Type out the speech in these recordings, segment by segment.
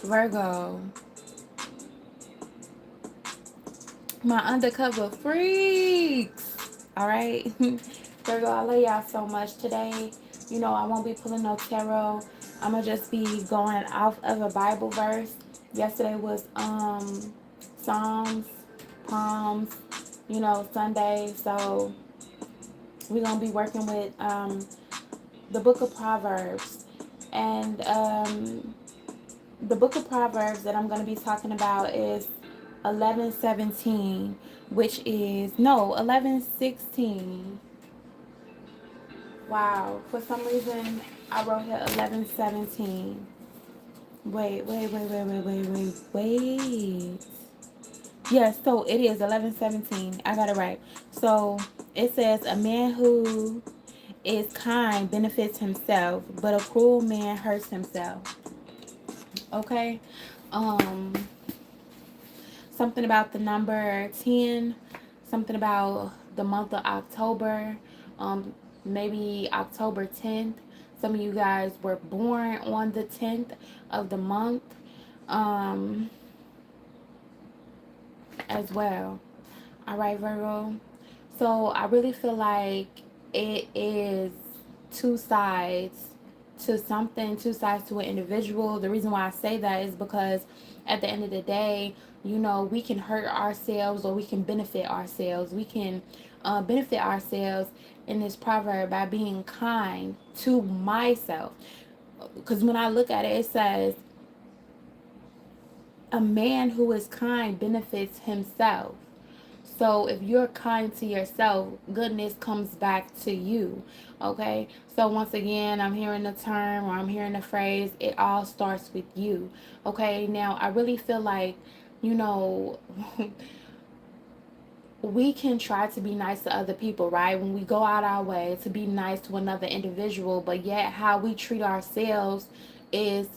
Virgo, my undercover freaks. All right. Virgo, I love y'all so much today. You know, I won't be pulling no tarot. I'm gonna just be going off of a Bible verse. Yesterday was Psalms, Palms, you know, Sunday. So we're gonna be working with the book of Proverbs. And the book of Proverbs that I'm going to be talking about is 11:17, which is no 11:16. Wow, for some reason I wrote here 11:17. Wait. Yeah, so it is 11:17. I got it right. So it says a man who is kind benefits himself, but a cruel man hurts himself. Okay. Um Something about the number 10, something about the month of October, maybe October 10th. Some of you guys were born on the 10th of the month um, as well. All right, Virgo. So I really feel like it is two sides to something, two sides to an individual. The reason why I say that is because at the end of the day, you know, we can hurt ourselves or we can benefit ourselves. We can benefit ourselves in this proverb by being kind to myself. Because when I look at it, it says, a man who is kind benefits himself. So if you're kind to yourself, goodness comes back to you. Okay. So once again, I'm hearing the term or I'm hearing the phrase, it all starts with you. Okay. Now, I really feel like, you know, we can try to be nice to other people, right? When we go out our way to be nice to another individual, but yet how we treat ourselves is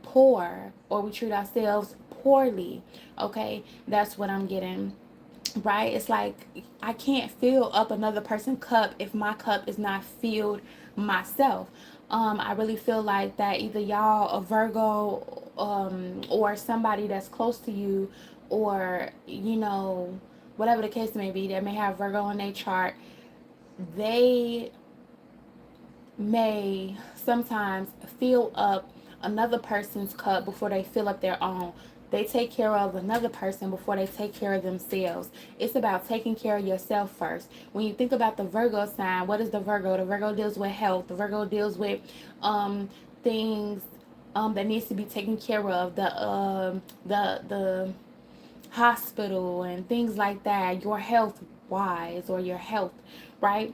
poor, or we treat ourselves poorly. Okay. That's what I'm getting, right? It's like I can't fill up another person's cup if my cup is not filled myself. I really feel like that either y'all a Virgo or somebody that's close to you, or you know, whatever the case may be, that may have Virgo in their chart, they may sometimes fill up another person's cup before they fill up their own. They take care of another person before they take care of themselves. It's about taking care of yourself first. When you think about the Virgo sign, what is the Virgo? The Virgo deals with health. The Virgo deals with things that needs to be taken care of. The hospital and things like that. Your health wise, or your health, right?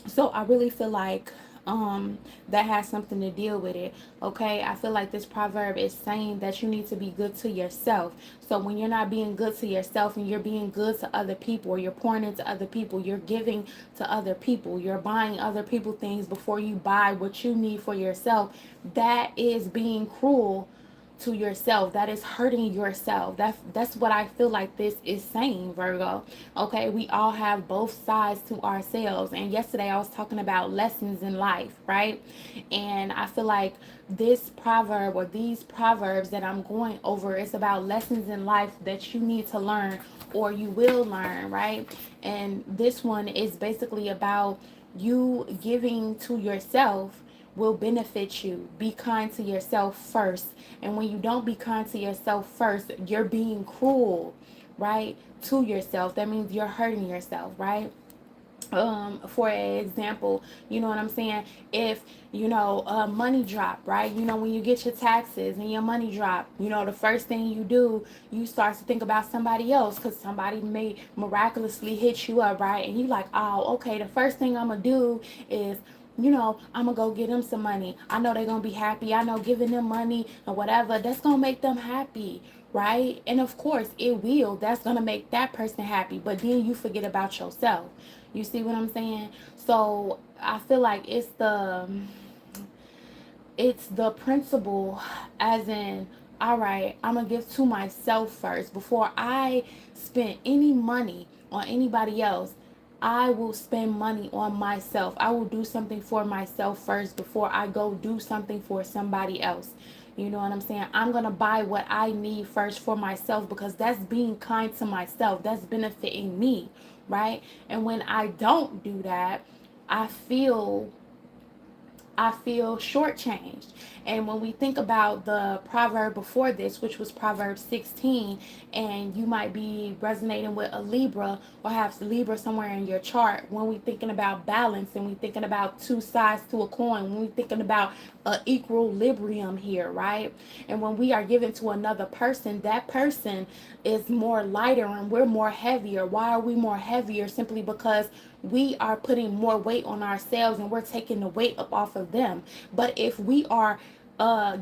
So I really feel like that has something to deal with it. Okay, I feel like this proverb is saying that you need to be good to yourself. So when you're not being good to yourself and you're being good to other people, or you're pouring into other people, you're giving to other people, you're buying other people things before you buy what you need for yourself, that is being cruel to yourself. That is hurting yourself. That's what I feel like this is saying, Virgo. Okay, we all have both sides to ourselves. And yesterday I was talking about lessons in life, right? And I feel like this proverb, or these proverbs that I'm going over, is about lessons in life that you need to learn, or you will learn, right? And this one is basically about you giving to yourself will benefit you. Be kind to yourself first. And when you don't be kind to yourself first, you're being cruel, right? To yourself. That means you're hurting yourself, right? For example, you know what I'm saying, if you know money drop, right? You know, when you get your taxes and your money drop, you know, the first thing you do, you start to think about somebody else, because somebody may miraculously hit you up, right? And you like, oh, okay, the first thing I'm gonna do is, you know, I'm gonna go get them some money. I know they're gonna be happy. I know giving them money or whatever, that's gonna make them happy, right? And of course it will. That's gonna make that person happy. But then you forget about yourself. You see what I'm saying? So I feel like it's the principle, as in, all right, I'm gonna give to myself first before I spend any money on anybody else. I will spend money on myself. I will do something for myself first before I go do something for somebody else. You know what I'm saying? I'm going to buy what I need first for myself, because that's being kind to myself. That's benefiting me, right? And when I don't do that, I feel shortchanged. And when we think about the proverb before this, which was Proverbs 16, and you might be resonating with a Libra or have Libra somewhere in your chart, when we thinking about balance and we thinking about two sides to a coin, when we thinking about equilibrium here, right? And when we are given to another person, that person is more lighter and we're more heavier. Why are we more heavier? Simply because we are putting more weight on ourselves and we're taking the weight up off of them. But if we are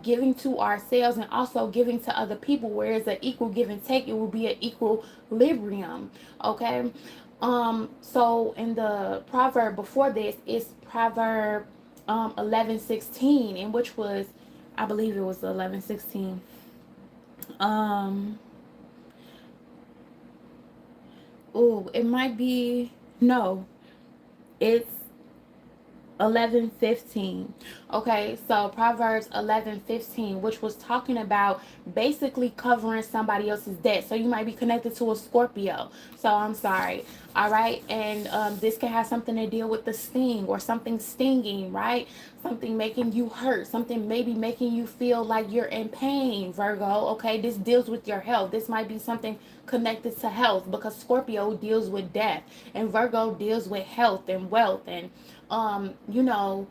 giving to ourselves and also giving to other people, where it's an equal give and take, it will be an equilibrium. Okay. So in the proverb before this is Proverb 11:16, in which was, I believe it was 11:16. um oh, it might be, no, it's 11:15. Okay, so Proverbs 11:15, which was talking about basically covering somebody else's debt. So you might be connected to a Scorpio. So I'm sorry. All right, and this can have something to deal with the sting or something stinging, right? Something making you hurt, something maybe making you feel like you're in pain, Virgo. Okay, this deals with your health. This might be something connected to health, because Scorpio deals with death and Virgo deals with health and wealth and you know,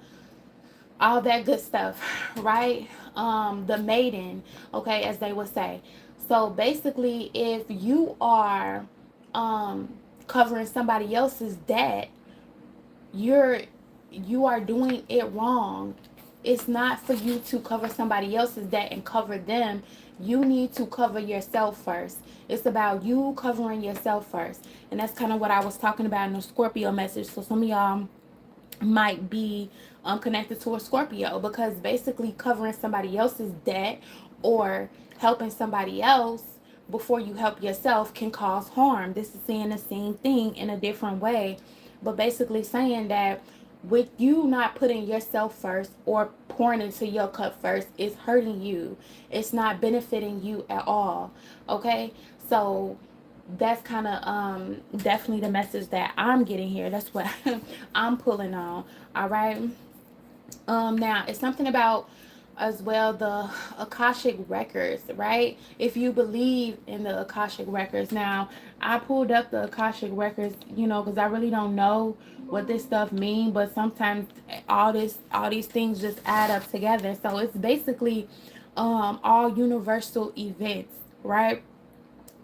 all that good stuff, right? The maiden, okay, as they would say. So basically, if you are covering somebody else's debt, you're you are doing it wrong. It's not for you to cover somebody else's debt and cover them. You need to cover yourself first. It's about you covering yourself first. And that's kind of what I was talking about in the Scorpio message. So some of y'all might be connected to a Scorpio, because basically covering somebody else's debt or helping somebody else before you help yourself can cause harm. This is saying the same thing in a different way, but basically saying that with you not putting yourself first or pouring into your cup first, it's hurting you. It's not benefiting you at all. Okay, so that's kind of definitely the message that I'm getting here. That's what I'm pulling on. All right. Now it's something about as well the Akashic records, right? If you believe in the Akashic records. Now I pulled up the Akashic records, because I really don't know what this stuff mean, but sometimes all these things just add up together. So it's basically all universal events, right?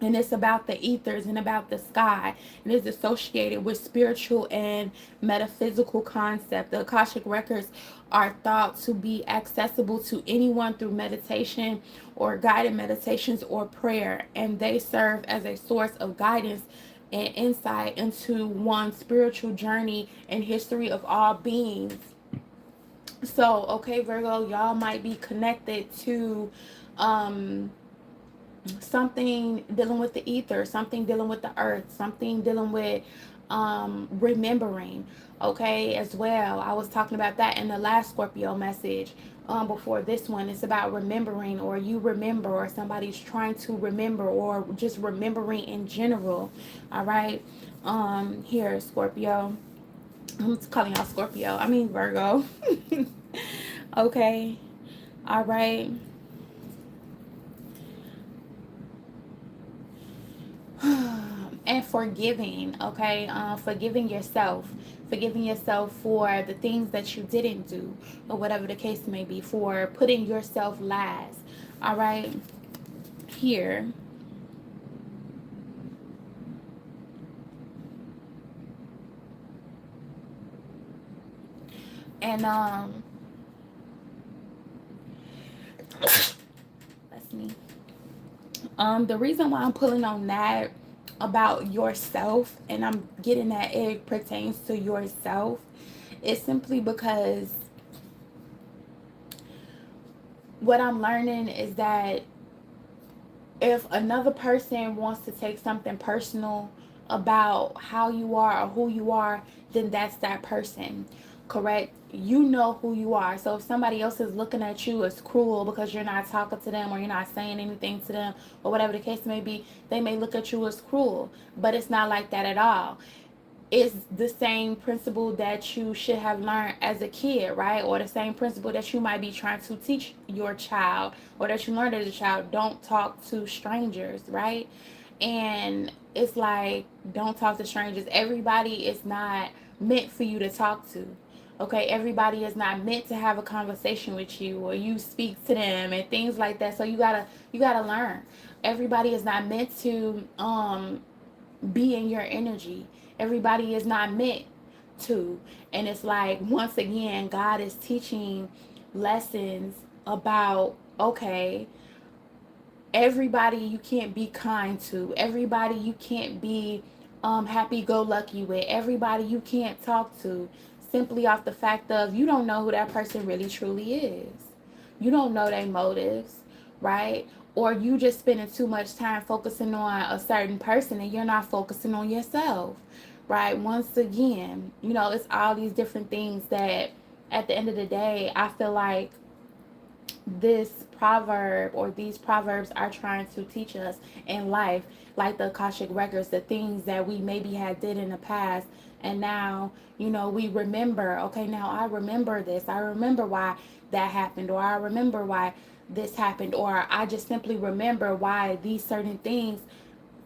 And it's about the ethers and about the sky, and is associated with spiritual and metaphysical concept. The Akashic records are thought to be accessible to anyone through meditation or guided meditations or prayer, and they serve as a source of guidance and insight into one's spiritual journey and history of all beings. So okay, Virgo, y'all might be connected to something dealing with the ether, something dealing with the earth, something dealing with remembering, okay, as well. I was talking about that in the last Scorpio message. Before this one, it's about remembering, or you remember, or somebody's trying to remember, or just remembering in general. All right. Here, Scorpio. I'm calling y'all Scorpio. I mean Virgo. Okay. All right. And forgiving, okay, forgiving yourself for the things that you didn't do, or whatever the case may be, for putting yourself last. All right, here. And let's me the reason why I'm pulling on that about yourself, and I'm getting that it pertains to yourself, is simply because what I'm learning is that if another person wants to take something personal about how you are or who you are, then that's that person, correct? you know who you are. So if somebody else is looking at you as cruel because you're not talking to them or you're not saying anything to them or whatever the case may be, they may look at you as cruel. But it's not like that at all. It's the same principle that you should have learned as a kid, right? Or the same principle that you might be trying to teach your child or that you learned as a child. Don't talk to strangers, right? And it's like, don't talk to strangers. Everybody is not meant for you to talk to. Okay, everybody is not meant to have a conversation with you or you speak to them and things like that. So you gotta learn. Everybody is not meant to be in your energy. Everybody is not meant to. And it's like, once again, God is teaching lessons about, okay, everybody you can't be kind to, everybody you can't be happy go lucky with, everybody you can't talk to, simply off the fact of you don't know who that person really truly is. You don't know their motives, right? Or you just spending too much time focusing on a certain person and you're not focusing on yourself, right? Once again, it's all these different things that at the end of the day, I feel like this proverb or these proverbs are trying to teach us in life, like the Akashic records, the things that we maybe had did in the past, and now we remember, okay, now I remember this, I remember why that happened, or I remember why this happened, or I just simply remember why these certain things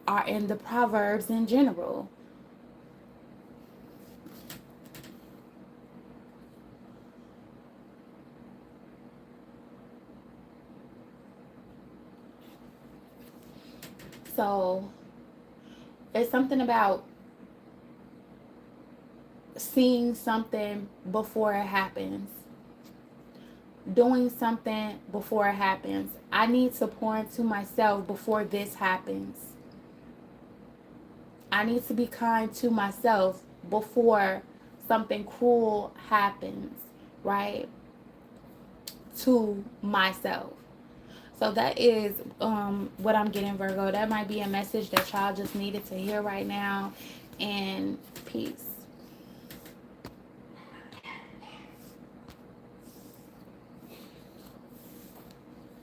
are in the proverbs in general. So it's something about seeing something before it happens, doing something before it happens. I need to pour into myself before this happens. I need to be kind to myself before something cruel happens, right? To myself. So that is what I'm getting, Virgo. That might be a message that y'all just needed to hear right now. And peace.